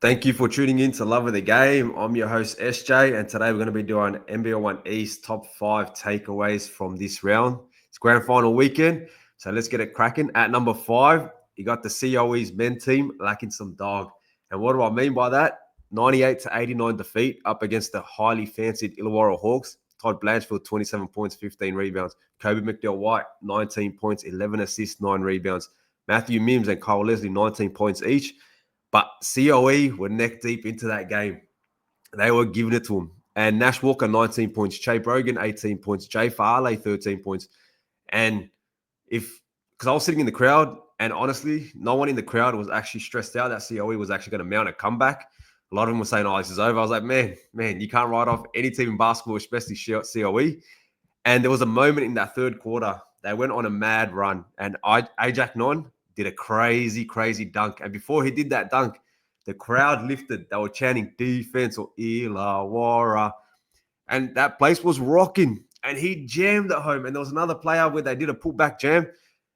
Thank you for tuning in to Love of the Game. I'm your host, SJ, and today we're going to be doing NBL1 East top 5 takeaways from this round. It's grand final weekend, so let's get it cracking. At number 5, you got the COE's men team lacking some dog. And what do I mean by that? 98-89 defeat up against the highly fancied Illawarra Hawks. Todd Blanchfield, 27 points, 15 rebounds. Kobe McDowell-White, 19 points, 11 assists, 9 rebounds. Matthew Mims and Kyle Leslie, 19 points each. But COE were neck deep into that game. They were giving it to him. And Nash Walker, 19 points. Che Brogan, 18 points. Jay Farley, 13 points. And because I was sitting in the crowd, and honestly, no one in the crowd was actually stressed out that COE was actually going to mount a comeback. A lot of them were saying, this is over. I was like, man, you can't write off any team in basketball, especially COE. And there was a moment in that third quarter. They went on a mad run. And Ajak Non did a crazy dunk. And before he did that dunk, the crowd lifted. They were chanting defense or Illawarra. And that place was rocking. And he jammed at home. And there was another player where they did a putback jam.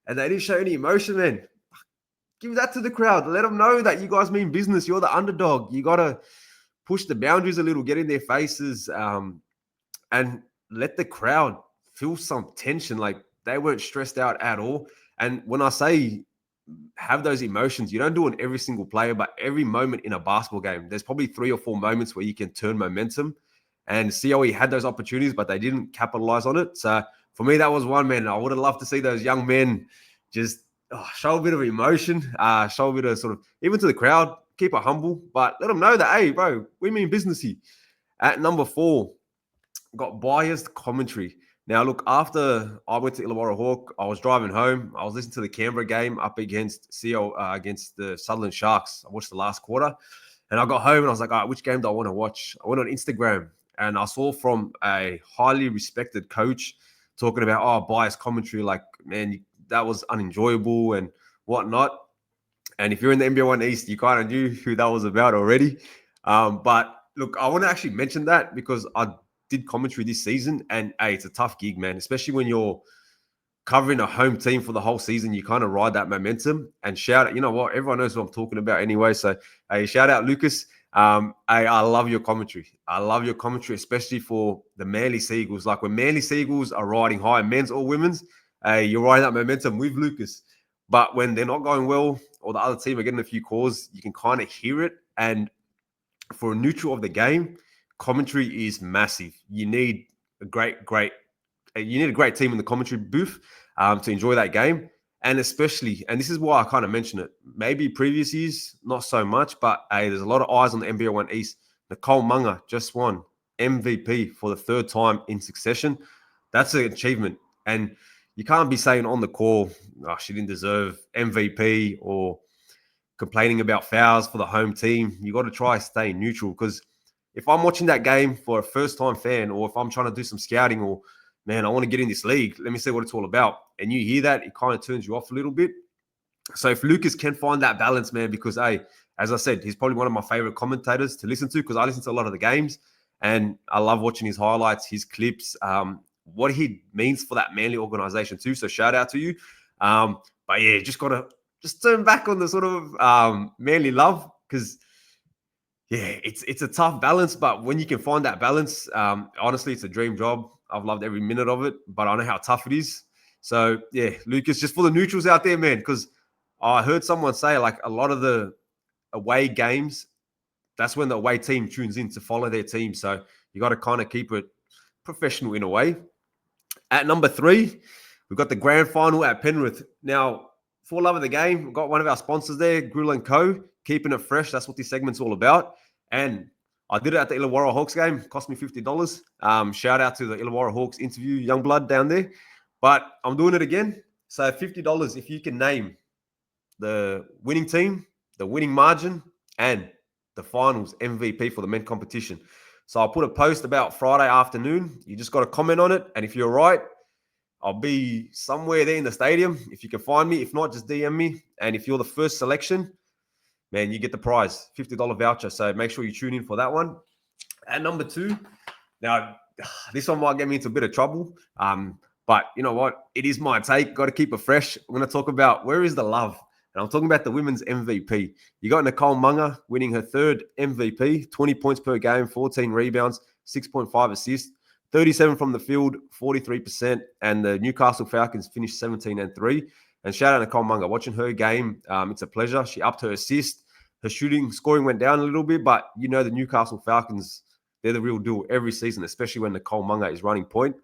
And they didn't show any emotion, man. Give that to the crowd. Let them know that you guys mean business. You're the underdog. You got to push the boundaries a little, get in their faces, and let the crowd feel some tension. Like, they weren't stressed out at all. And when I say have those emotions, you don't do it in every single player, but every moment in a basketball game, there's probably 3 or 4 moments where you can turn momentum. And COE had those opportunities, but they didn't capitalize on it. So for me, that was one, man. I would have loved to see those young men just show a bit of emotion, show a bit of sort of, even to the crowd, keep it humble, but let them know that, hey, bro, we mean business here. At number 4, got biased commentary. Now, look, after I went to Illawarra Hawk, I was driving home. I was listening to the Canberra game up against against the Sutherland Sharks. I watched the last quarter, and I got home and I was like, all right, which game do I want to watch? I went on Instagram and I saw from a highly respected coach talking about, biased commentary. Like, man, that was unenjoyable and whatnot. And if you're in the NBL1 East, you kind of knew who that was about already. But look, I want to actually mention that because I did commentary this season, and hey, it's a tough gig, man, especially when you're covering a home team for the whole season. You kind of ride that momentum. And shout out, you know what, everyone knows what I'm talking about anyway. So hey, shout out Lucas. I love your commentary. I love your commentary, especially for the Manly Seagulls. Like, when Manly Seagulls are riding high, men's or women's, you're riding that momentum with Lucas. But when they're not going well, or the other team are getting a few calls, you can kind of hear it. And for a neutral of the game, commentary is massive. You need a great team in the commentary booth to enjoy that game. And especially, and this is why I kind of mention it, maybe previous years, not so much, but hey, there's a lot of eyes on the NBL1 East. Nicole Munger just won MVP for the 3rd time in succession. That's an achievement. And you can't be saying on the call, she didn't deserve MVP, or complaining about fouls for the home team. You got to try stay neutral, because if I'm watching that game for a first-time fan, or if I'm trying to do some scouting, or, man, I want to get in this league, let me see what it's all about, and you hear that, it kind of turns you off a little bit. So if Lucas can find that balance, man, because, hey, as I said, he's probably one of my favorite commentators to listen to, because I listen to a lot of the games, and I love watching his highlights, his clips, what he means for that Manly organization too. So shout out to you. But yeah, just got to turn back on the sort of Manly love, because yeah, it's a tough balance. But when you can find that balance, honestly, it's a dream job. I've loved every minute of it, but I know how tough it is. So yeah, Lucas, just for the neutrals out there, man, because I heard someone say, like, a lot of the away games, that's when the away team tunes in to follow their team. So you got to kind of keep it professional in a way. At number 3, we've got the grand final at Penrith. Now, for love of the game, we've got one of our sponsors there, Grill & Co., keeping it fresh. That's what this segment's all about. And I did it at the Illawarra Hawks game. Cost me $50. Shout out to the Illawarra Hawks interview, young blood down there. But I'm doing it again. So $50 if you can name the winning team, the winning margin, and the finals MVP for the men competition. So I'll put a post about Friday afternoon. You just got to comment on it. And if you're right, I'll be somewhere there in the stadium. If you can find me, if not, just DM me. And if you're the first selection, man, you get the prize, $50 voucher. So make sure you tune in for that one. At number 2, now, this one might get me into a bit of trouble. But you know what? It is my take. Got to keep it fresh. We're going to talk about where is the love. And And I'm talking about the women's MVP. You got Nicole Munger winning her third MVP, 20 points per game, 14 rebounds, 6.5 assists, 37 from the field, 43%. And the Newcastle Falcons finished 17-3. And shout out to Nicole Munger. Watching her game, it's a pleasure. She upped her assist. Her scoring went down a little bit, but you know the Newcastle Falcons, they're the real deal every season, especially when Nicole Munger is running point.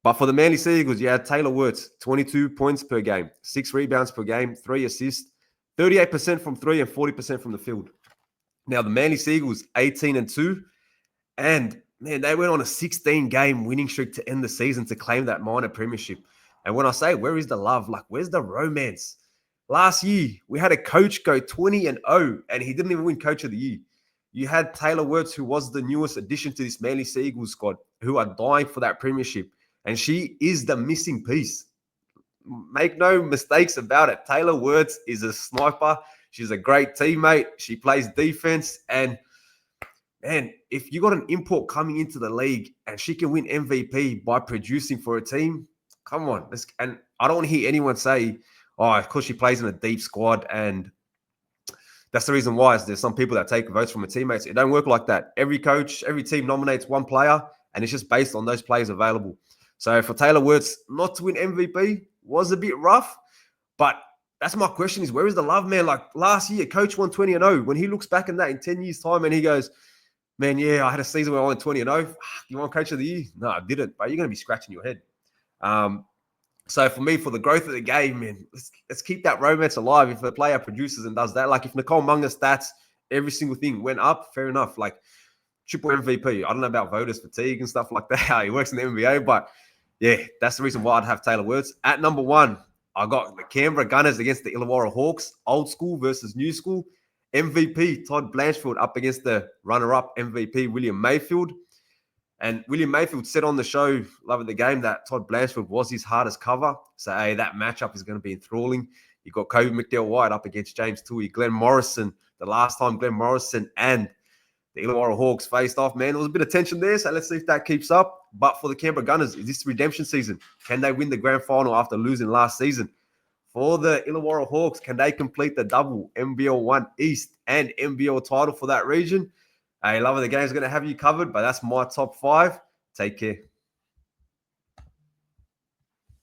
But for the Manly Sea Eagles, you had Taylor Wirtz, 22 points per game, 6 rebounds per game, 3 assists, 38% from 3 and 40% from the field. Now, the Manly Sea Eagles, 18-2, and man, they went on a 16-game winning streak to end the season to claim that minor premiership. And when I say, where is the love? Like, where's the romance? Last year, we had a coach go 20-0, and he didn't even win Coach of the Year. You had Taylor Wirtz, who was the newest addition to this Manly Sea Eagles squad, who are dying for that premiership. And she is the missing piece. Make no mistakes about it. Taylor Wirtz is a sniper. She's a great teammate. She plays defense. And, man, if you got an import coming into the league and she can win MVP by producing for a team, come on. And I don't want to hear anyone say, oh, of course she plays in a deep squad. And that's the reason why there's some people that take votes from their teammates. It don't work like that. Every coach, every team nominates one player, and it's just based on those players available. So for Taylor Wirtz not to win MVP was a bit rough, but that's my question is, where is the love, man? Like last year, coach won 20-0. When he looks back in that in 10 years' time and he goes, man, yeah, I had a season where I won 20-0. You won Coach of the Year? No, I didn't, but you're going to be scratching your head. So for me, for the growth of the game, man, let's keep that romance alive. If a player produces and does that, like if Nicole Munger's stats, every single thing went up, fair enough. Like triple MVP. I don't know about voters fatigue and stuff like that, how he works in the NBA, but yeah, that's the reason why I'd have Taylor Wirtz. At number 1, I got the Canberra Gunners against the Illawarra Hawks, old school versus new school. MVP, Todd Blanchfield up against the runner-up MVP, William Mayfield. And William Mayfield said on the show, loving the game, that Todd Blanchfield was his hardest cover. So, hey, that matchup is going to be enthralling. You got Kobe McDowell-White up against James Tui, Glenn Morrison. The last time Glenn Morrison and the Illawarra Hawks faced off, man, there was a bit of tension there. So let's see if that keeps up. But for the Canberra Gunners, is this redemption season? Can they win the grand final after losing last season? For the Illawarra Hawks, can they complete the double NBL1 East and NBL title for that region? Hey, love of the game is going to have you covered, but that's my top 5. Take care.